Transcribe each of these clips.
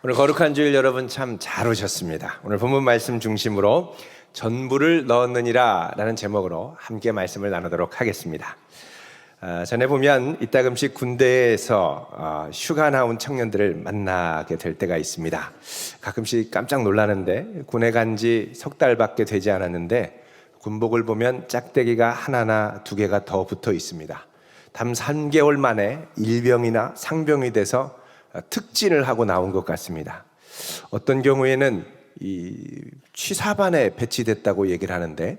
오늘 거룩한 주일 여러분 참 잘 오셨습니다. 오늘 본문 말씀 중심으로 전부를 넣었느니라 라는 제목으로 함께 말씀을 나누도록 하겠습니다. 전에 보면 이따금씩 군대에서 휴가 나온 청년들을 만나게 될 때가 있습니다. 가끔씩 깜짝 놀라는데 군에 간 지 석 달밖에 되지 않았는데 군복을 보면 짝대기가 하나나 두 개가 더 붙어 있습니다. 단 3개월 만에 일병이나 상병이 돼서 특진을 하고 나온 것 같습니다. 어떤 경우에는 이 취사반에 배치됐다고 얘기를 하는데,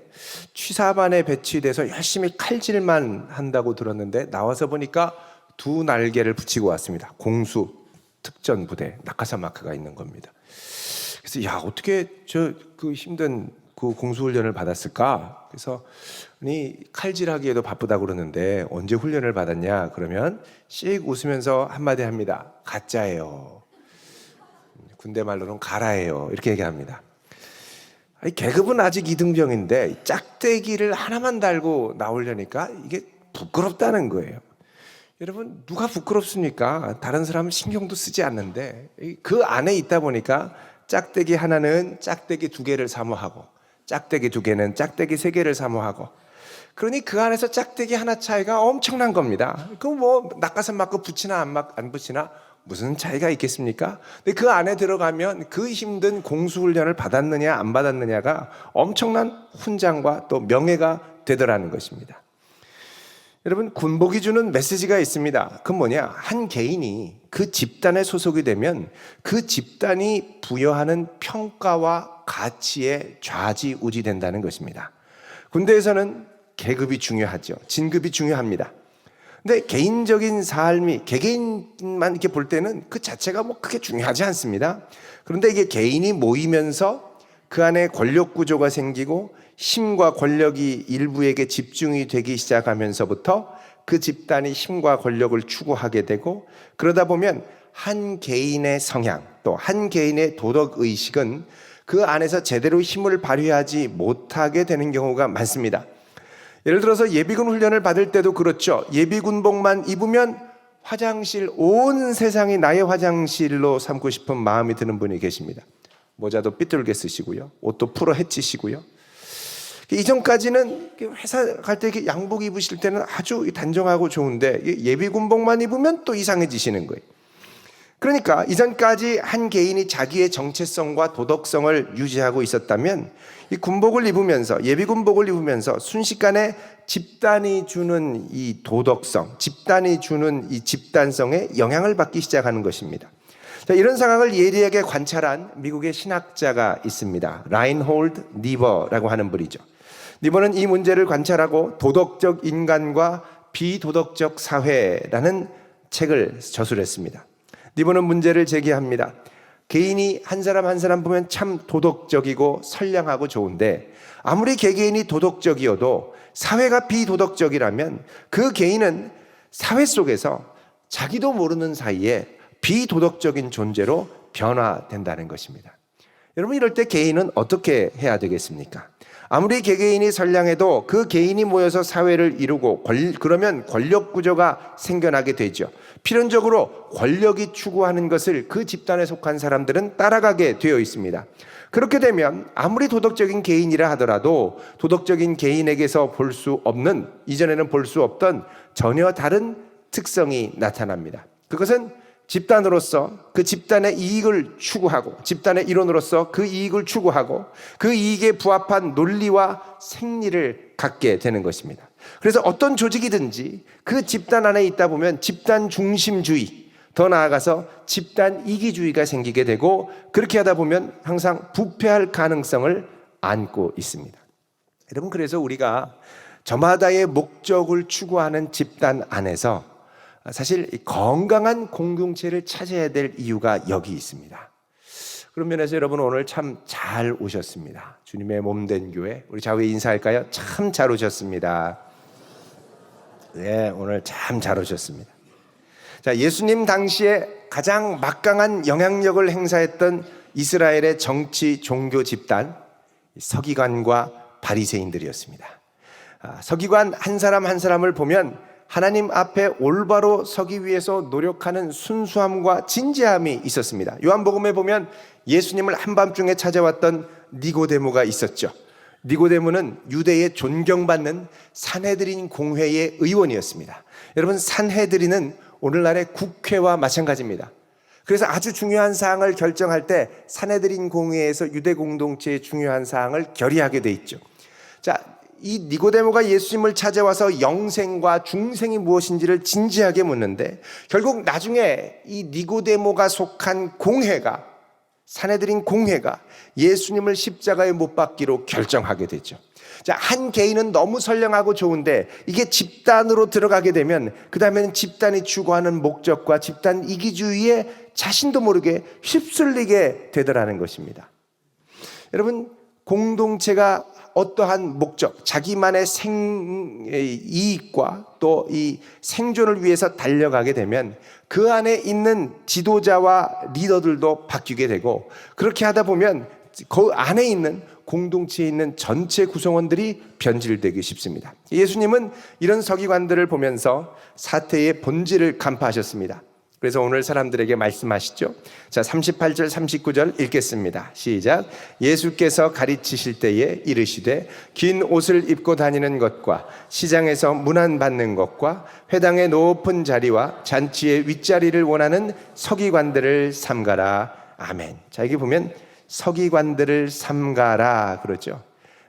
취사반에 배치돼서 열심히 칼질만 한다고 들었는데 나와서 보니까 두 날개를 붙이고 왔습니다. 공수 특전 부대 낙하산 마크가 있는 겁니다. 그래서 야, 어떻게 그 힘든 그 공수훈련을 받았을까? 그래서 칼질하기에도 바쁘다고 그러는데 언제 훈련을 받았냐? 그러면 씩 웃으면서 한마디 합니다. 가짜예요. 군대 말로는 가라예요. 이렇게 얘기합니다. 계급은 아직 이등병인데 짝대기를 하나만 달고 나오려니까 이게 부끄럽다는 거예요. 여러분, 누가 부끄럽습니까? 다른 사람은 신경도 쓰지 않는데 그 안에 있다 보니까 짝대기 하나는 짝대기 두 개를 사모하고, 짝대기 두 개는 짝대기 세 개를 사모하고, 그러니 그 안에서 짝대기 하나 차이가 엄청난 겁니다. 그 뭐 낙하산 맞고 붙이나 안 붙이나 무슨 차이가 있겠습니까? 근데 그 안에 들어가면 그 힘든 공수훈련을 받았느냐 안 받았느냐가 엄청난 훈장과 또 명예가 되더라는 것입니다. 여러분, 군복이 주는 메시지가 있습니다. 그건 뭐냐? 한 개인이 그 집단에 소속이 되면 그 집단이 부여하는 평가와 가치에 좌지우지된다는 것입니다. 군대에서는 계급이 중요하죠. 진급이 중요합니다. 근데 개인적인 삶이 개개인만 이렇게 볼 때는 그 자체가 뭐 크게 중요하지 않습니다. 그런데 이게 개인이 모이면서 그 안에 권력 구조가 생기고 힘과 권력이 일부에게 집중이 되기 시작하면서부터 그 집단이 힘과 권력을 추구하게 되고, 그러다 보면 한 개인의 성향 또 한 개인의 도덕의식은 그 안에서 제대로 힘을 발휘하지 못하게 되는 경우가 많습니다. 예를 들어서 예비군 훈련을 받을 때도 그렇죠. 예비군복만 입으면 화장실, 온 세상이 나의 화장실로 삼고 싶은 마음이 드는 분이 계십니다. 모자도 삐뚤게 쓰시고요, 옷도 풀어 헤치시고요. 이전까지는 회사 갈 때 양복 입으실 때는 아주 단정하고 좋은데 예비군복만 입으면 또 이상해지시는 거예요. 그러니까 이전까지 한 개인이 자기의 정체성과 도덕성을 유지하고 있었다면 이 군복을 입으면서, 예비군복을 입으면서 순식간에 집단이 주는 이 도덕성, 집단이 주는 이 집단성에 영향을 받기 시작하는 것입니다. 자, 이런 상황을 예리하게 관찰한 미국의 신학자가 있습니다. 라인홀드 니버라고 하는 분이죠. 니버는 이 문제를 관찰하고 도덕적 인간과 비도덕적 사회라는 책을 저술했습니다. 니버는 문제를 제기합니다. 개인이 한 사람 한 사람 보면 참 도덕적이고 선량하고 좋은데, 아무리 개개인이 도덕적이어도 사회가 비도덕적이라면 그 개인은 사회 속에서 자기도 모르는 사이에 비도덕적인 존재로 변화된다는 것입니다. 여러분, 이럴 때 개인은 어떻게 해야 되겠습니까? 아무리 개개인이 선량해도 그 개인이 모여서 사회를 이루고 그러면 권력 구조가 생겨나게 되죠. 필연적으로 권력이 추구하는 것을 그 집단에 속한 사람들은 따라가게 되어 있습니다. 그렇게 되면 아무리 도덕적인 개인이라 하더라도 도덕적인 개인에게서 볼 수 없는, 이전에는 볼 수 없던 전혀 다른 특성이 나타납니다. 그것은 집단으로서 그 집단의 이익을 추구하고, 집단의 일원으로서 그 이익을 추구하고 그 이익에 부합한 논리와 생리를 갖게 되는 것입니다. 그래서 어떤 조직이든지 그 집단 안에 있다 보면 집단 중심주의, 더 나아가서 집단 이기주의가 생기게 되고, 그렇게 하다 보면 항상 부패할 가능성을 안고 있습니다. 여러분, 그래서 우리가 저마다의 목적을 추구하는 집단 안에서 사실 건강한 공동체를 찾아야 될 이유가 여기 있습니다. 그런 면에서 여러분, 오늘 참 잘 오셨습니다. 주님의 몸된 교회, 우리 좌우에 인사할까요? 참 잘 오셨습니다. 네, 오늘 참 잘 오셨습니다. 자, 예수님 당시에 가장 막강한 영향력을 행사했던 이스라엘의 정치 종교 집단, 서기관과 바리새인들이었습니다. 서기관 한 사람 한 사람을 보면 하나님 앞에 올바로 서기 위해서 노력하는 순수함과 진지함이 있었습니다. 요한복음에 보면 예수님을 한밤중에 찾아왔던 니고데모가 있었죠. 니고데모는 유대의 존경받는 산헤드린 공회의 의원이었습니다. 여러분, 산헤드린은 오늘날의 국회와 마찬가지입니다. 그래서 아주 중요한 사항을 결정할 때 산헤드린 공회에서 유대 공동체의 중요한 사항을 결의하게 돼 있죠. 자, 이 니고데모가 예수님을 찾아와서 영생과 중생이 무엇인지를 진지하게 묻는데, 결국 나중에 이 니고데모가 속한 공회가, 산헤드린 공회가 예수님을 십자가에 못 박기로 결정하게 되죠. 자, 한 개인은 너무 선량하고 좋은데 이게 집단으로 들어가게 되면 그 다음에는 집단이 추구하는 목적과 집단 이기주의에 자신도 모르게 휩쓸리게 되더라는 것입니다. 여러분, 공동체가 어떠한 목적, 자기만의 이익과 또 이 생존을 위해서 달려가게 되면 그 안에 있는 지도자와 리더들도 바뀌게 되고, 그렇게 하다 보면 그 안에 있는 공동체에 있는 전체 구성원들이 변질되기 쉽습니다. 예수님은 이런 서기관들을 보면서 사태의 본질을 간파하셨습니다. 그래서 오늘 사람들에게 말씀하시죠. 자, 38절 39절 읽겠습니다. 시작. 예수께서 가르치실 때에 이르시되 긴 옷을 입고 다니는 것과 시장에서 문안받는 것과 회당의 높은 자리와 잔치의 윗자리를 원하는 서기관들을 삼가라. 아멘. 자, 여기 보면 서기관들을 삼가라 그러죠.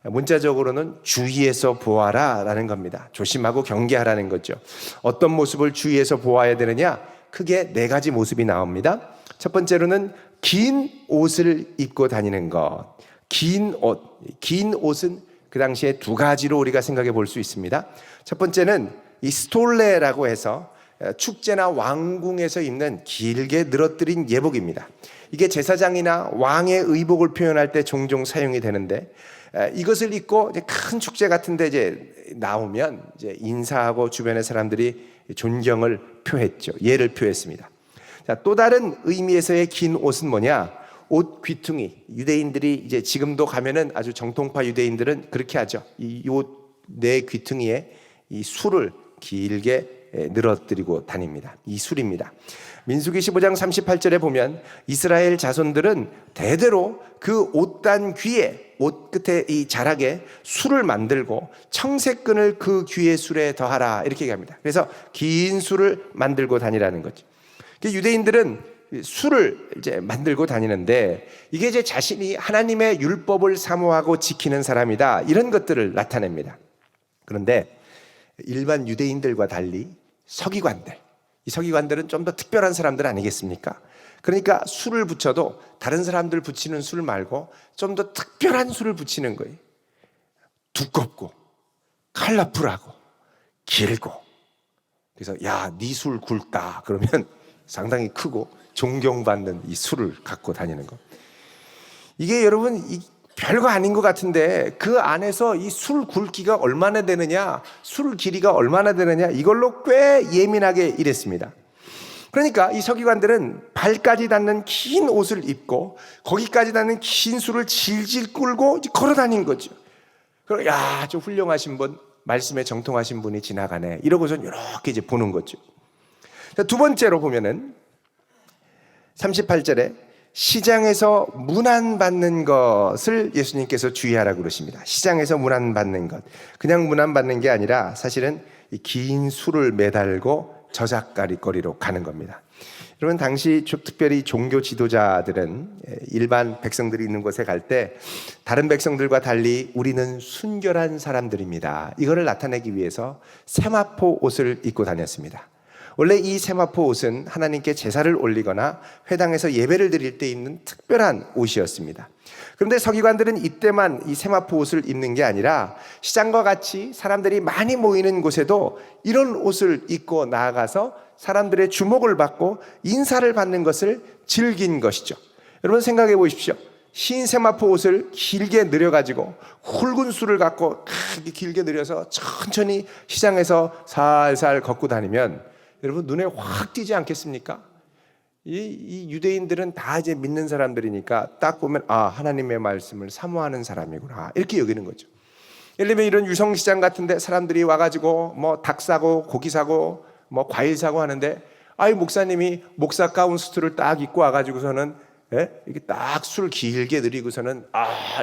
문자적으로는 주의해서 보아라 라는 겁니다. 조심하고 경계하라는 거죠. 어떤 모습을 주의해서 보아야 되느냐? 크게 네 가지 모습이 나옵니다. 첫 번째로는 긴 옷을 입고 다니는 것. 긴 옷은 그 당시에 두 가지로 우리가 생각해 볼 수 있습니다. 첫 번째는 이 스톨레라고 해서 축제나 왕궁에서 입는 길게 늘어뜨린 예복입니다. 이게 제사장이나 왕의 의복을 표현할 때 종종 사용이 되는데, 이것을 입고 이제 큰 축제 같은데 이제 나오면 이제 인사하고 주변의 사람들이 존경을 표했죠. 예를 표했습니다. 자, 또 다른 의미에서의 긴 옷은 뭐냐? 옷 귀퉁이. 유대인들이 이제 지금도 가면은 아주 정통파 유대인들은 그렇게 하죠. 이 옷 내 귀퉁이에 이 술을 길게 늘어뜨리고 다닙니다. 이 술입니다. 민수기 15장 38절에 보면 이스라엘 자손들은 대대로 그 옷단 귀에, 옷 끝에 이 자락에 술을 만들고 청색끈을 그 귀의 술에 더하라 이렇게 얘기합니다. 그래서 긴 술을 만들고 다니라는 거죠. 유대인들은 술을 이제 만들고 다니는데 이게 이제 자신이 하나님의 율법을 사모하고 지키는 사람이다, 이런 것들을 나타냅니다. 그런데 일반 유대인들과 달리 서기관들, 이 서기관들은 좀 더 특별한 사람들 아니겠습니까? 그러니까 술을 붙여도 다른 사람들 붙이는 술 말고 좀 더 특별한 술을 붙이는 거예요. 두껍고 컬러풀하고 길고. 그래서 야, 네 술 굵다 그러면 상당히 크고 존경받는 이 술을 갖고 다니는 거. 이게 여러분 별거 아닌 것 같은데 그 안에서 이 술 굵기가 얼마나 되느냐, 술 길이가 얼마나 되느냐, 이걸로 꽤 예민하게 일했습니다. 그러니까 이 서기관들은 발까지 닿는 긴 옷을 입고 거기까지 닿는 긴 술을 질질 끌고 걸어 다닌 거죠. 그럼 야, 저 훌륭하신 분, 말씀에 정통하신 분이 지나가네 이러고선 이렇게 이제 보는 거죠. 두 번째로 보면은 38절에 시장에서 문안 받는 것을 예수님께서 주의하라고 그러십니다. 시장에서 문안 받는 것. 그냥 문안 받는 게 아니라 사실은 이 긴 술을 매달고 저작거리로 가는 겁니다. 여러분, 당시 특별히 종교 지도자들은 일반 백성들이 있는 곳에 갈 때 다른 백성들과 달리 우리는 순결한 사람들입니다, 이거를 나타내기 위해서 세마포 옷을 입고 다녔습니다. 원래 이 세마포 옷은 하나님께 제사를 올리거나 회당에서 예배를 드릴 때 입는 특별한 옷이었습니다. 그런데 서기관들은 이때만 이 세마포 옷을 입는 게 아니라 시장과 같이 사람들이 많이 모이는 곳에도 이런 옷을 입고 나아가서 사람들의 주목을 받고 인사를 받는 것을 즐긴 것이죠. 여러분 생각해 보십시오. 흰 세마포 옷을 길게 늘여가지고 굵은 술을 갖고 길게 늘여서 천천히 시장에서 살살 걷고 다니면 여러분 눈에 확 띄지 않겠습니까? 이 유대인들은 다 이제 믿는 사람들이니까 딱 보면 아, 하나님의 말씀을 사모하는 사람이구나 이렇게 여기는 거죠. 예를 들면 이런 유성시장 같은데 사람들이 와가지고 뭐 닭 사고 고기 사고 뭐 과일 사고 하는데, 목사님이 목사 가운 수트를 딱 입고 와가지고서는 이렇게 딱 술 길게 드리고서는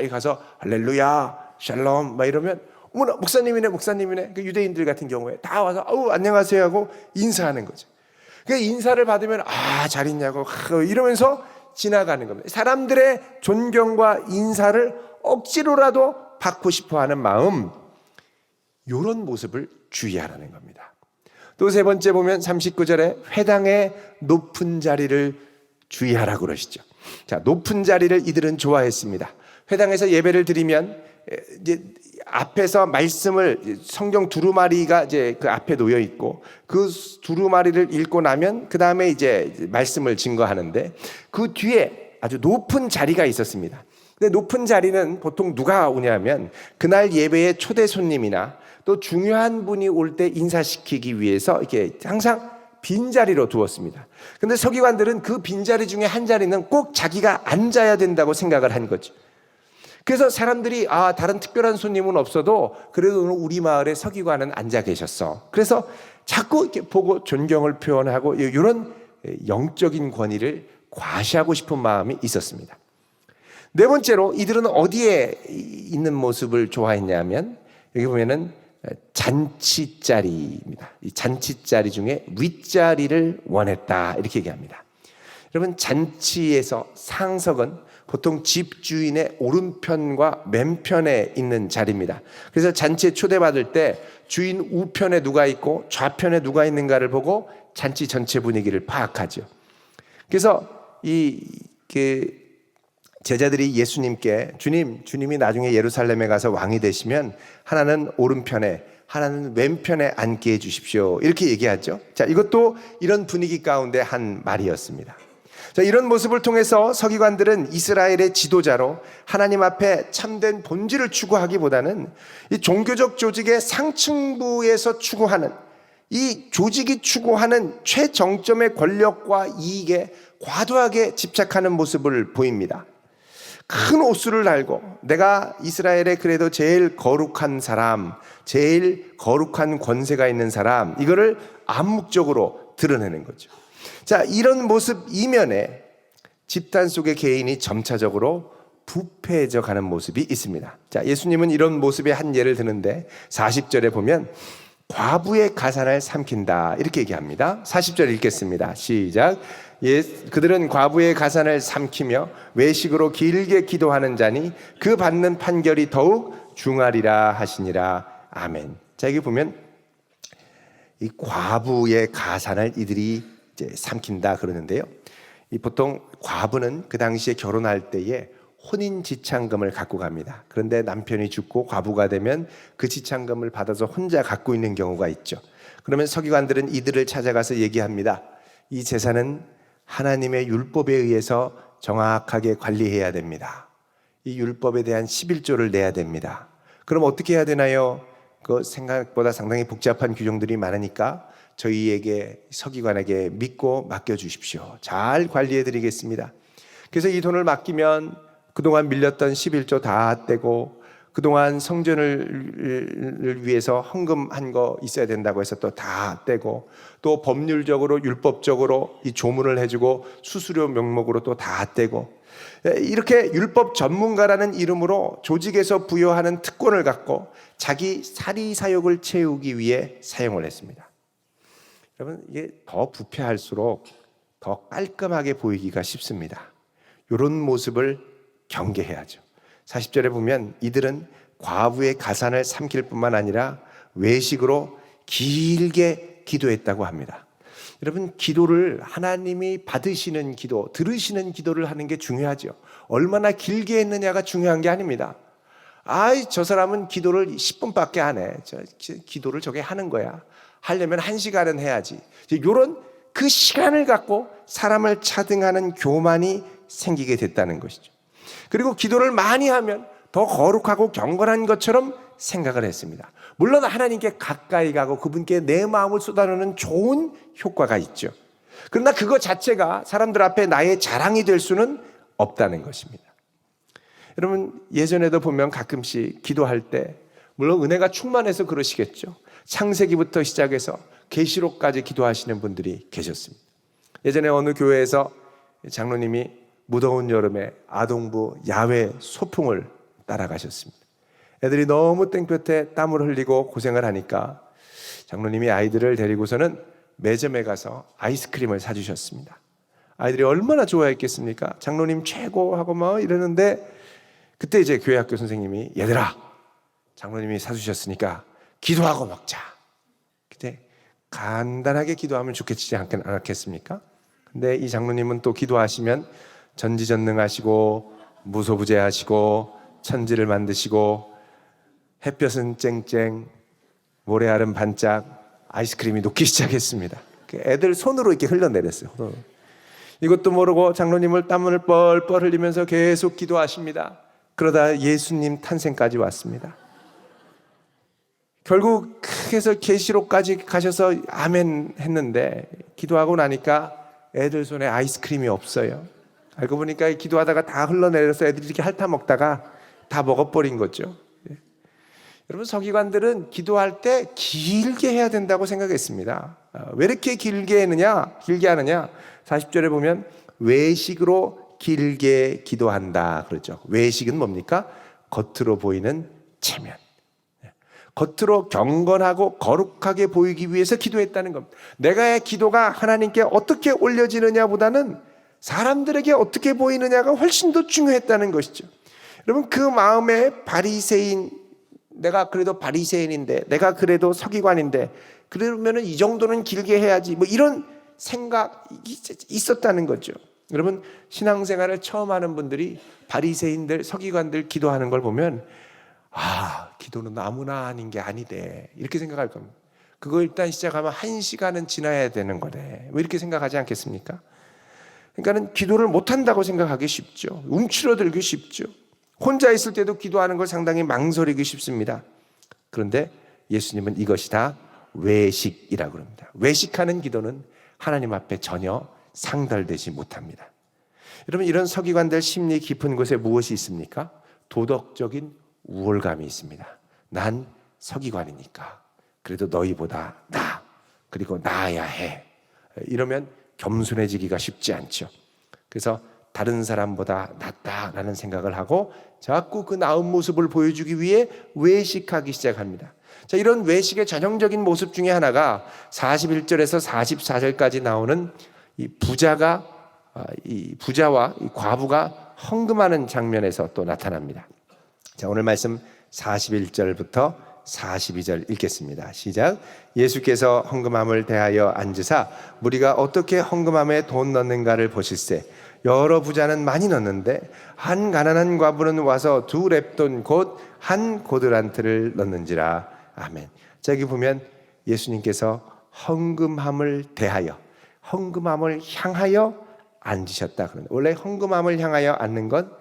이 가서 할렐루야 샬롬 막 이러면, 어머나 목사님이네. 그 유대인들 같은 경우에 다 와서 안녕하세요 하고 인사하는 거죠. 그 인사를 받으면 잘 있냐고 이러면서 지나가는 겁니다. 사람들의 존경과 인사를 억지로라도 받고 싶어하는 마음, 이런 모습을 주의하라는 겁니다. 또 세 번째 보면 39절에 회당의 높은 자리를 주의하라고 그러시죠. 자, 높은 자리를 이들은 좋아했습니다. 회당에서 예배를 드리면 이제 앞에서 말씀을, 성경 두루마리가 이제 그 앞에 놓여 있고, 그 두루마리를 읽고 나면 그 다음에 이제 말씀을 증거하는데, 그 뒤에 아주 높은 자리가 있었습니다. 근데 높은 자리는 보통 누가 오냐면 그날 예배의 초대 손님이나 또 중요한 분이 올 때 인사시키기 위해서 이렇게 항상 빈자리로 두었습니다. 근데 서기관들은 그 빈자리 중에 한 자리는 꼭 자기가 앉아야 된다고 생각을 한 거죠. 그래서 사람들이 다른 특별한 손님은 없어도 그래도 오늘 우리 마을에 서기관은 앉아 계셨어. 그래서 자꾸 이렇게 보고 존경을 표현하고 이런 영적인 권위를 과시하고 싶은 마음이 있었습니다. 네 번째로 이들은 어디에 있는 모습을 좋아했냐면, 여기 보면은 잔치자리입니다. 이 잔치자리 중에 윗자리를 원했다, 이렇게 얘기합니다. 여러분, 잔치에서 상석은 보통 집주인의 오른편과 맨편에 있는 자리입니다. 그래서 잔치에 초대받을 때 주인 우편에 누가 있고 좌편에 누가 있는가를 보고 잔치 전체 분위기를 파악하죠. 그래서 제자들이 예수님께 주님이 나중에 예루살렘에 가서 왕이 되시면 하나는 오른편에 하나는 왼편에 앉게 해주십시오, 이렇게 얘기하죠. 자, 이것도 이런 분위기 가운데 한 말이었습니다. 자, 이런 모습을 통해서 서기관들은 이스라엘의 지도자로 하나님 앞에 참된 본질을 추구하기보다는 이 종교적 조직의 상층부에서 추구하는, 이 조직이 추구하는 최정점의 권력과 이익에 과도하게 집착하는 모습을 보입니다. 큰 옷수를 달고 내가 이스라엘의 그래도 제일 거룩한 사람, 제일 거룩한 권세가 있는 사람, 이거를 암묵적으로 드러내는 거죠. 자, 이런 모습 이면에 집단 속의 개인이 점차적으로 부패해져 가는 모습이 있습니다. 자, 예수님은 이런 모습의 한 예를 드는데 40절에 보면 과부의 가산을 삼킨다, 이렇게 얘기합니다. 40절 읽겠습니다. 시작. 그들은 과부의 가산을 삼키며 외식으로 길게 기도하는 자니 그 받는 판결이 더욱 중하리라 하시니라. 아멘. 자, 여기 보면 이 과부의 가산을 이들이 이제 삼킨다 그러는데요. 이 보통 과부는 그 당시에 결혼할 때에 혼인 지창금을 갖고 갑니다. 그런데 남편이 죽고 과부가 되면 그 지창금을 받아서 혼자 갖고 있는 경우가 있죠. 그러면 서기관들은 이들을 찾아가서 얘기합니다. 이 재산은 하나님의 율법에 의해서 정확하게 관리해야 됩니다. 이 율법에 대한 11조를 내야 됩니다. 그럼 어떻게 해야 되나요? 그 생각보다 상당히 복잡한 규정들이 많으니까 저희에게, 서기관에게 믿고 맡겨주십시오. 잘 관리해 드리겠습니다. 그래서 이 돈을 맡기면 그동안 밀렸던 11조 다 떼고, 그동안 성전을 위해서 헌금한 거 있어야 된다고 해서 또 다 떼고, 또 법률적으로 율법적으로 이 조문을 해주고 수수료 명목으로 또 다 떼고, 이렇게 율법 전문가라는 이름으로 조직에서 부여하는 특권을 갖고 자기 사리사욕을 채우기 위해 사용을 했습니다. 여러분, 이게 더 부패할수록 더 깔끔하게 보이기가 쉽습니다. 이런 모습을 경계해야죠. 40절에 보면 이들은 과부의 가산을 삼킬 뿐만 아니라 외식으로 길게 기도했다고 합니다. 여러분, 기도를 하나님이 받으시는 기도, 들으시는 기도를 하는 게 중요하죠. 얼마나 길게 했느냐가 중요한 게 아닙니다. 저 사람은 기도를 10분밖에 안 해. 기도를 저게 하는 거야. 하려면 1시간은 해야지. 이런 그 시간을 갖고 사람을 차등하는 교만이 생기게 됐다는 것이죠. 그리고 기도를 많이 하면 더 거룩하고 경건한 것처럼 생각을 했습니다. 물론 하나님께 가까이 가고 그분께 내 마음을 쏟아놓는 좋은 효과가 있죠. 그러나 그거 자체가 사람들 앞에 나의 자랑이 될 수는 없다는 것입니다. 여러분, 예전에도 보면 가끔씩 기도할 때 물론 은혜가 충만해서 그러시겠죠. 창세기부터 시작해서 계시록까지 기도하시는 분들이 계셨습니다. 예전에 어느 교회에서 장로님이 무더운 여름에 아동부 야외 소풍을 따라가셨습니다. 애들이 너무 땡볕에 땀을 흘리고 고생을 하니까 장로님이 아이들을 데리고서는 매점에 가서 아이스크림을 사주셨습니다. 아이들이 얼마나 좋아했겠습니까? 장로님 최고 하고 막 이러는데, 그때 이제 교회 학교 선생님이 얘들아, 장로님이 사주셨으니까 기도하고 먹자. 그때 간단하게 기도하면 좋겠지 않겠습니까? 근데 이 장로님은 또 기도하시면 전지전능하시고 무소부재하시고 천지를 만드시고 햇볕은 쨍쨍 모래알은 반짝 아이스크림이 녹기 시작했습니다. 애들 손으로 이렇게 흘러내렸어요. 이것도 모르고 장로님을 땀을 뻘뻘 흘리면서 계속 기도하십니다. 그러다 예수님 탄생까지 왔습니다. 결국 그래서 계시록까지 가셔서 아멘 했는데, 기도하고 나니까 애들 손에 아이스크림이 없어요. 알고 보니까 기도하다가 다 흘러내려서 애들이 이렇게 핥아 먹다가 다 먹어버린 거죠. 여러분, 서기관들은 기도할 때 길게 해야 된다고 생각했습니다. 왜 이렇게 길게 하느냐? 40절에 보면 외식으로 길게 기도한다 그러죠. 외식은 뭡니까? 겉으로 보이는 체면. 겉으로 경건하고 거룩하게 보이기 위해서 기도했다는 겁니다. 내가의 기도가 하나님께 어떻게 올려지느냐보다는 사람들에게 어떻게 보이느냐가 훨씬 더 중요했다는 것이죠. 여러분, 그 마음에 내가 그래도 바리새인인데, 내가 그래도 서기관인데, 그러면은 이 정도는 길게 해야지, 뭐 이런 생각이 있었다는 거죠. 여러분, 신앙생활을 처음 하는 분들이 바리새인들, 서기관들 기도하는 걸 보면 기도는 아무나 하는 게 아니대, 이렇게 생각할 겁니다. 그거 일단 시작하면 1시간은 지나야 되는 거래, 왜 이렇게 생각하지 않겠습니까? 그러니까는 기도를 못한다고 생각하기 쉽죠. 움츠러들기 쉽죠. 혼자 있을 때도 기도하는 걸 상당히 망설이기 쉽습니다. 그런데 예수님은 이것이 다 외식이라고 합니다. 외식하는 기도는 하나님 앞에 전혀 상달되지 못합니다. 여러분, 이런 서기관들 심리 깊은 곳에 무엇이 있습니까? 도덕적인 우월감이 있습니다. 난 서기관이니까 그래도 너희보다 그리고 나아야 해. 이러면 겸손해지기가 쉽지 않죠. 그래서 다른 사람보다 낫다라는 생각을 하고 자꾸 그 나은 모습을 보여주기 위해 외식하기 시작합니다. 자, 이런 외식의 전형적인 모습 중에 하나가 41절에서 44절까지 나오는 이 부자와 이 과부가 헌금하는 장면에서 또 나타납니다. 자, 오늘 말씀 41절부터 42절 읽겠습니다. 시작. 예수께서 헌금함을 대하여 앉으사 무리가 어떻게 헌금함에 돈 넣는가를 보실세. 여러 부자는 많이 넣는데 한 가난한 과부는 와서 2렙돈 곧 한 고드란트를 넣는지라. 아멘. 자, 여기 보면 예수님께서 헌금함을 대하여, 헌금함을 향하여 앉으셨다. 원래 헌금함을 향하여 앉는 건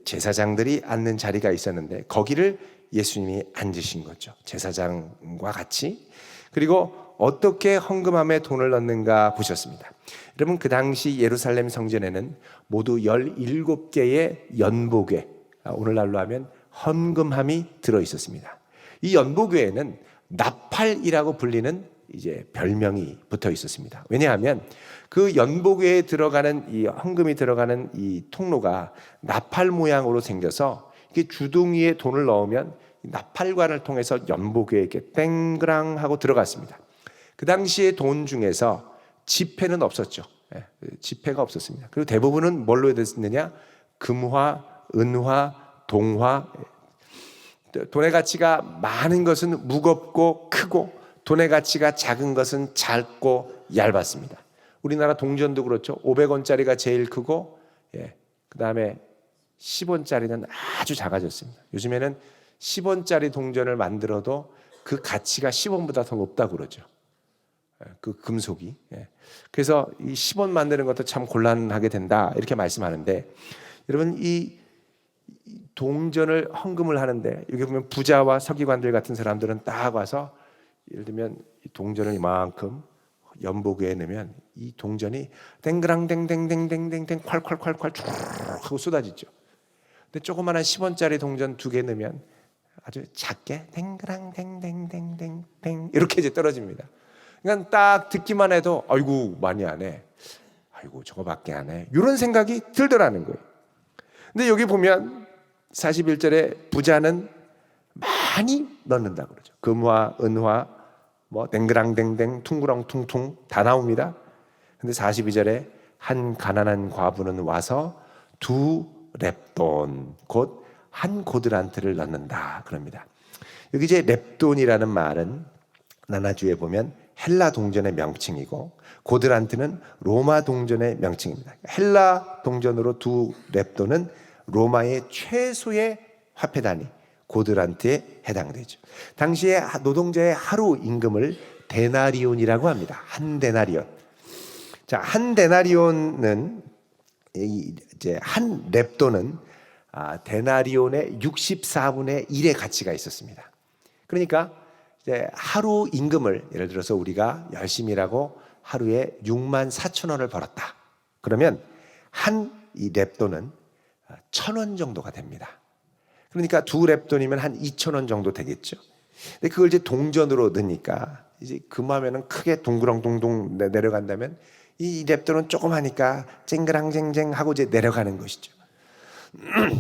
제사장들이 앉는 자리가 있었는데 거기를 예수님이 앉으신 거죠. 제사장과 같이. 그리고 어떻게 헌금함에 돈을 넣는가 보셨습니다. 여러분, 그 당시 예루살렘 성전에는 모두 17개의 연보궤, 오늘날로 하면 헌금함이 들어 있었습니다. 이 연보궤에는 나팔이라고 불리는 이제 별명이 붙어 있었습니다. 왜냐하면 그 연보궤에 들어가는 이 헌금이 들어가는 이 통로가 나팔 모양으로 생겨서 이게 주둥이에 돈을 넣으면 나팔관을 통해서 연보궤에 이렇게 땡그랑 하고 들어갔습니다. 그 당시에 돈 중에서 지폐는 없었죠. 지폐가 없었습니다. 그리고 대부분은 뭘로 됐느냐? 금화, 은화, 동화. 돈의 가치가 많은 것은 무겁고 크고 돈의 가치가 작은 것은 작고 얇았습니다. 우리나라 동전도 그렇죠. 500원짜리가 제일 크고, 그 다음에 10원짜리는 아주 작아졌습니다. 요즘에는 10원짜리 동전을 만들어도 그 가치가 10원보다 더 높다고 그러죠. 그 금속이. 그래서 이 10원 만드는 것도 참 곤란하게 된다, 이렇게 말씀하는데, 여러분, 이 동전을 헌금을 하는데 여기 보면 부자와 서기관들 같은 사람들은 딱 와서 예를 들면 이 동전을 이만큼 연보궤에 넣으면 이 동전이 댕그랑 댕댕댕댕댕댕 콸콸콸콸 쭉 하고 쏟아지죠. 근데 조그마한 10원짜리 동전 2개 넣으면 아주 작게 댕그랑 댕댕댕댕댕 이렇게 이제 떨어집니다. 그러니까 딱 듣기만 해도 아이고 많이 안 해. 아이고 저거밖에 안 해. 이런 생각이 들더라는 거예요. 근데 여기 보면 41절에 부자는 많이 넣는다 그러죠. 금화, 은화, 뭐 댕그랑댕댕, 퉁구렁퉁퉁 다 나옵니다. 근데 42절에 한 가난한 과부는 와서 2렙돈 곧 한 고드란트를 넣는다 그럽니다. 여기 이제 렙돈이라는 말은 나나주에 보면 헬라 동전의 명칭이고 고드란트는 로마 동전의 명칭입니다. 헬라 동전으로 2렙돈은 로마의 최소의 화폐 단위 고드란트에 해당되죠. 당시에 노동자의 하루 임금을 데나리온이라고 합니다. 한 데나리온. 자, 한 데나리온은 이제 한 렙돈은 데나리온의 64분의 1의 가치가 있었습니다. 그러니까 이제 하루 임금을 예를 들어서 우리가 열심히 일하고 하루에 6만 4천 원을 벌었다. 그러면 한 이 렙돈은 1,000원 정도가 됩니다. 그러니까 2렙돈이면 한 2,000원 정도 되겠죠. 근데 그걸 이제 동전으로 넣으니까 이제 금하면은 크게 동그랑동동 내려간다면 이 렙돈은 조금 하니까 쨍그랑쨍쨍 하고 이제 내려가는 것이죠.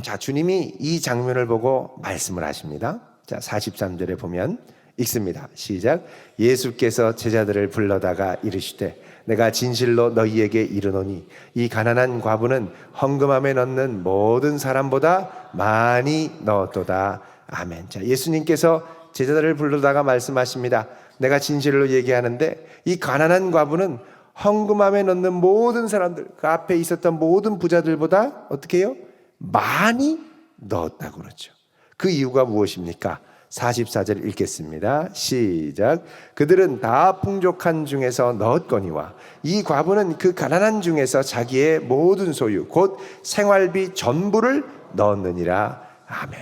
자, 주님이 이 장면을 보고 말씀을 하십니다. 자, 43절에 보면 읽습니다. 시작. 예수께서 제자들을 불러다가 이르시되 내가 진실로 너희에게 이르노니 이 가난한 과부는 헌금함에 넣는 모든 사람보다 많이 넣었도다. 아멘. 자, 예수님께서 제자들을 불러다가 말씀하십니다. 내가 진실로 얘기하는데 이 가난한 과부는 헌금함에 넣는 모든 사람들, 그 앞에 있었던 모든 부자들보다 어떻게 해요? 많이 넣었다고 그러죠. 그 이유가 무엇입니까? 44절 읽겠습니다. 시작. 그들은 다 풍족한 중에서 넣었거니와 이 과부는 그 가난한 중에서 자기의 모든 소유 곧 생활비 전부를 넣었느니라. 아멘.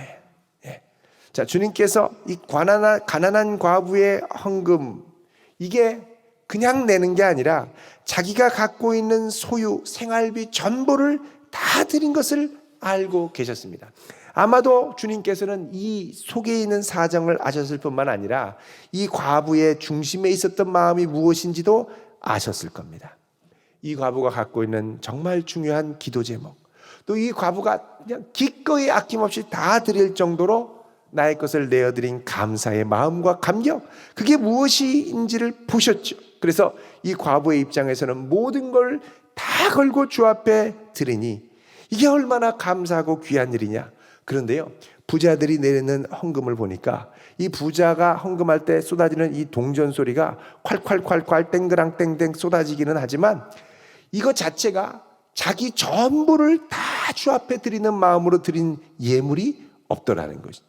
예. 자, 주님께서 이 가난한 과부의 헌금 이게 그냥 내는 게 아니라 자기가 갖고 있는 소유 생활비 전부를 다 드린 것을 알고 계셨습니다. 아마도 주님께서는 이 속에 있는 사정을 아셨을 뿐만 아니라 이 과부의 중심에 있었던 마음이 무엇인지도 아셨을 겁니다. 이 과부가 갖고 있는 정말 중요한 기도 제목, 또 이 과부가 그냥 기꺼이 아낌없이 다 드릴 정도로 나의 것을 내어드린 감사의 마음과 감격, 그게 무엇인지를 보셨죠. 그래서 이 과부의 입장에서는 모든 걸 다 걸고 주 앞에 드리니 이게 얼마나 감사하고 귀한 일이냐. 그런데요, 부자들이 내리는 헌금을 보니까 이 부자가 헌금할 때 쏟아지는 이 동전 소리가 콸콸콸콸 땡그랑 땡땡 쏟아지기는 하지만 이것 자체가 자기 전부를 다 주 앞에 드리는 마음으로 드린 예물이 없더라는 것이죠.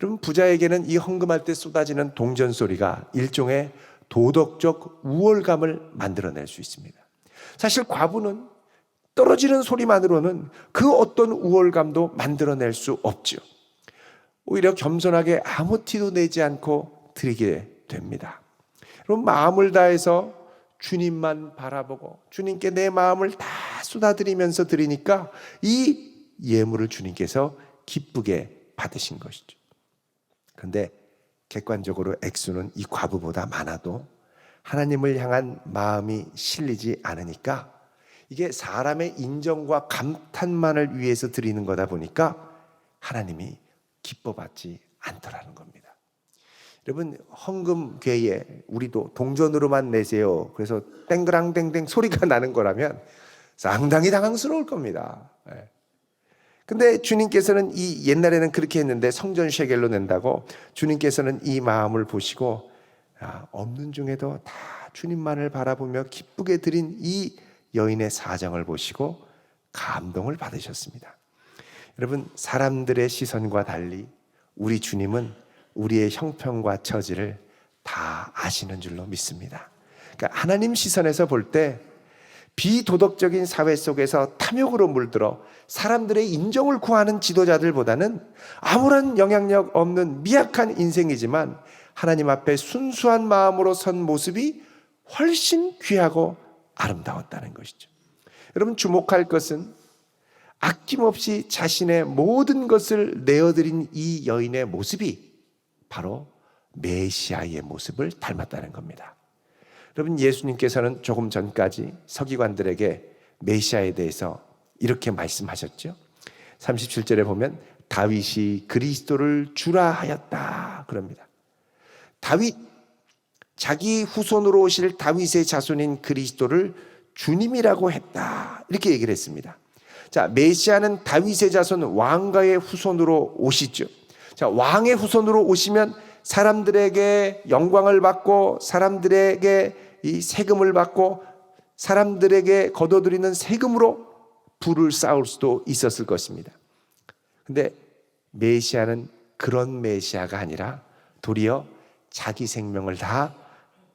여러분, 부자에게는 이 헌금할 때 쏟아지는 동전 소리가 일종의 도덕적 우월감을 만들어낼 수 있습니다. 사실 과부는 떨어지는 소리만으로는 그 어떤 우월감도 만들어낼 수 없죠. 오히려 겸손하게 아무 티도 내지 않고 드리게 됩니다. 그럼 마음을 다해서 주님만 바라보고 주님께 내 마음을 다 쏟아드리면서 드리니까 이 예물을 주님께서 기쁘게 받으신 것이죠. 그런데 객관적으로 액수는 이 과부보다 많아도 하나님을 향한 마음이 실리지 않으니까 이게 사람의 인정과 감탄만을 위해서 드리는 거다 보니까 하나님이 기뻐받지 않더라는 겁니다. 여러분, 헌금괴에 우리도 동전으로만 내세요. 그래서 땡그랑땡땡 소리가 나는 거라면 상당히 당황스러울 겁니다. 근데 주님께서는 이 옛날에는 그렇게 했는데 성전 셰겔로 낸다고 주님께서는 이 마음을 보시고 없는 중에도 다 주님만을 바라보며 기쁘게 드린 이 여인의 사정을 보시고 감동을 받으셨습니다. 여러분, 사람들의 시선과 달리 우리 주님은 우리의 형편과 처지를 다 아시는 줄로 믿습니다. 그러니까 하나님 시선에서 볼 때 비도덕적인 사회 속에서 탐욕으로 물들어 사람들의 인정을 구하는 지도자들보다는 아무런 영향력 없는 미약한 인생이지만 하나님 앞에 순수한 마음으로 선 모습이 훨씬 귀하고 아름다웠다는 것이죠. 여러분, 주목할 것은 아낌없이 자신의 모든 것을 내어드린 이 여인의 모습이 바로 메시아의 모습을 닮았다는 겁니다. 여러분, 예수님께서는 조금 전까지 서기관들에게 메시아에 대해서 이렇게 말씀하셨죠. 37절에 보면 다윗이 그리스도를 주라 하였다 그럽니다. 다윗, 자기 후손으로 오실 다윗의 자손인 그리스도를 주님이라고 했다, 이렇게 얘기를 했습니다. 자, 메시아는 다윗의 자손 왕가의 후손으로 오시죠. 자, 왕의 후손으로 오시면 사람들에게 영광을 받고 사람들에게 이 세금을 받고 사람들에게 거둬들이는 세금으로 부를 쌓을 수도 있었을 것입니다. 근데 메시아는 그런 메시아가 아니라 도리어 자기 생명을 다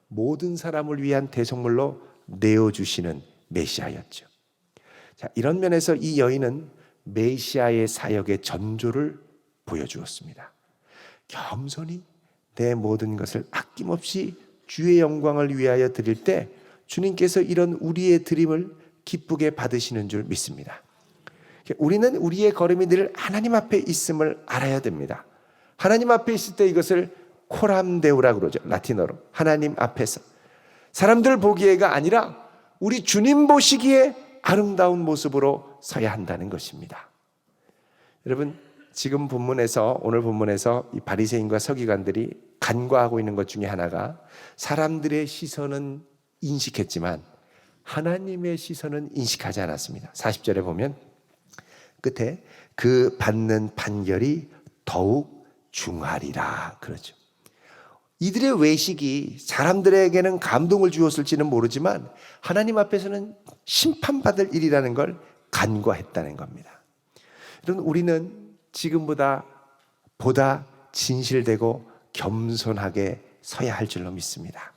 모든 사람을 위한 대속물로 내어주시는 메시아였죠. 자, 이런 면에서 이 여인은 메시아의 사역의 전조를 보여주었습니다. 겸손히 내 모든 것을 아낌없이 주의 영광을 위하여 드릴 때 주님께서 이런 우리의 드림을 기쁘게 받으시는 줄 믿습니다. 우리는 우리의 걸음이 늘 하나님 앞에 있음을 알아야 됩니다. 하나님 앞에 있을 때 이것을 코람데우라고 그러죠. 라틴어로 하나님 앞에서. 사람들 보기에가 아니라 우리 주님 보시기에 아름다운 모습으로 서야 한다는 것입니다. 여러분, 지금 본문에서, 오늘 본문에서 이 바리새인과 서기관들이 간과하고 있는 것 중에 하나가 사람들의 시선은 인식했지만 하나님의 시선은 인식하지 않았습니다. 40절에 보면 끝에 그 받는 판결이 더욱 중하리라 그러죠. 이들의 외식이 사람들에게는 감동을 주었을지는 모르지만 하나님 앞에서는 심판받을 일이라는 걸 간과했다는 겁니다. 여러분, 우리는 지금보다 보다 진실되고 겸손하게 서야 할 줄로 믿습니다.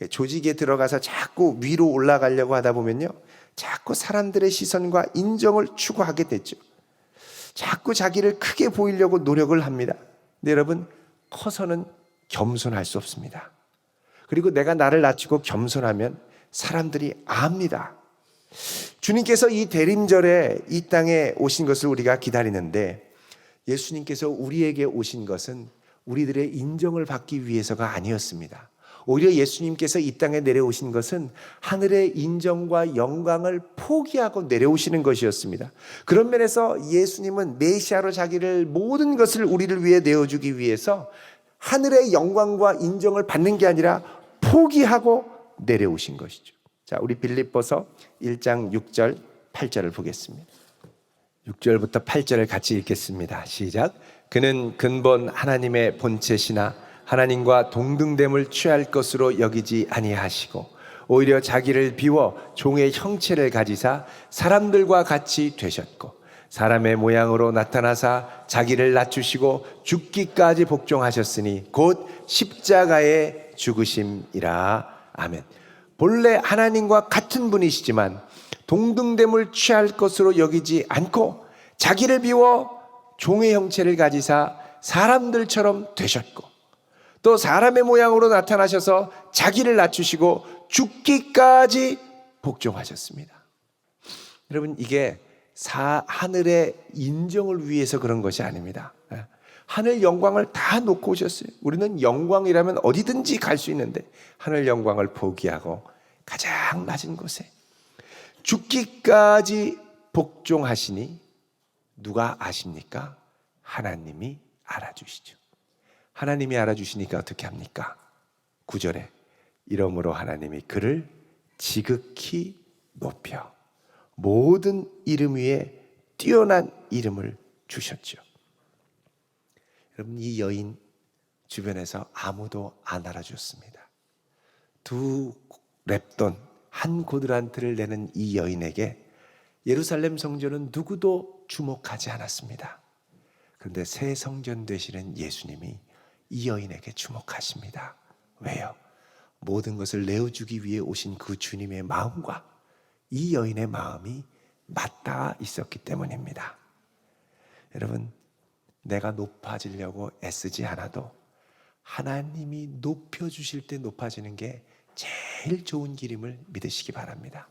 조직에 들어가서 자꾸 위로 올라가려고 하다 보면요, 자꾸 사람들의 시선과 인정을 추구하게 되죠. 자꾸 자기를 크게 보이려고 노력을 합니다. 근데 여러분, 커서는 겸손할 수 없습니다. 그리고 내가 나를 낮추고 겸손하면 사람들이 압니다. 주님께서 이 대림절에 이 땅에 오신 것을 우리가 기다리는데 예수님께서 우리에게 오신 것은 우리들의 인정을 받기 위해서가 아니었습니다. 오히려 예수님께서 이 땅에 내려오신 것은 하늘의 인정과 영광을 포기하고 내려오시는 것이었습니다. 그런 면에서 예수님은 메시아로 자기를 모든 것을 우리를 위해 내어주기 위해서 하늘의 영광과 인정을 받는 게 아니라 포기하고 내려오신 것이죠. 자, 우리 빌립보서 1장 6절 8절을 보겠습니다. 6절부터 8절을 같이 읽겠습니다. 시작. 그는 근본 하나님의 본체시나 하나님과 동등됨을 취할 것으로 여기지 아니하시고 오히려 자기를 비워 종의 형체를 가지사 사람들과 같이 되셨고 사람의 모양으로 나타나사 자기를 낮추시고 죽기까지 복종하셨으니 곧 십자가의 죽으심이라. 아멘. 본래 하나님과 같은 분이시지만 동등됨을 취할 것으로 여기지 않고 자기를 비워 종의 형체를 가지사 사람들처럼 되셨고 또 사람의 모양으로 나타나셔서 자기를 낮추시고 죽기까지 복종하셨습니다. 여러분, 이게 하늘의 인정을 위해서 그런 것이 아닙니다. 하늘 영광을 다 놓고 오셨어요. 우리는 영광이라면 어디든지 갈 수 있는데 하늘 영광을 포기하고 가장 낮은 곳에 죽기까지 복종하시니 누가 아십니까? 하나님이 알아주시죠. 하나님이 알아주시니까 어떻게 합니까? 9절에 이러므로 하나님이 그를 지극히 높여 모든 이름 위에 뛰어난 이름을 주셨죠. 여러분, 이 여인 주변에서 아무도 안 알아줬습니다. 두 렙돈, 한 고드란트를 내는 이 여인에게 예루살렘 성전은 누구도 주목하지 않았습니다. 그런데 새 성전 되시는 예수님이 이 여인에게 주목하십니다. 왜요? 모든 것을 내어주기 위해 오신 그 주님의 마음과 이 여인의 마음이 맞닿아 있었기 때문입니다. 여러분, 내가 높아지려고 애쓰지 않아도 하나님이 높여주실 때 높아지는 게 제일 좋은 길임을 믿으시기 바랍니다.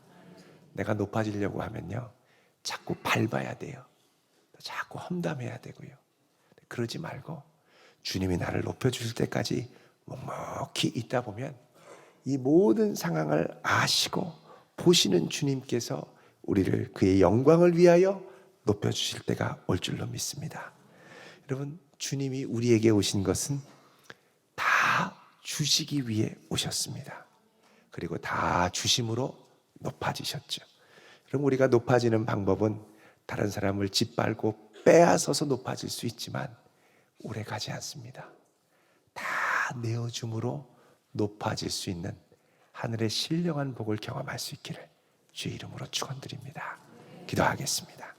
내가 높아지려고 하면요, 자꾸 밟아야 돼요. 자꾸 험담해야 되고요. 그러지 말고 주님이 나를 높여주실 때까지 묵묵히 있다 보면 이 모든 상황을 아시고 보시는 주님께서 우리를 그의 영광을 위하여 높여주실 때가 올 줄로 믿습니다. 여러분, 주님이 우리에게 오신 것은 다 주시기 위해 오셨습니다. 그리고 다 주심으로 높아지셨죠. 그럼 우리가 높아지는 방법은 다른 사람을 짓밟고 빼앗아서 높아질 수 있지만 오래 가지 않습니다. 다 내어줌으로 높아질 수 있는 하늘의 신령한 복을 경험할 수 있기를 주의 이름으로 축원드립니다. 기도하겠습니다.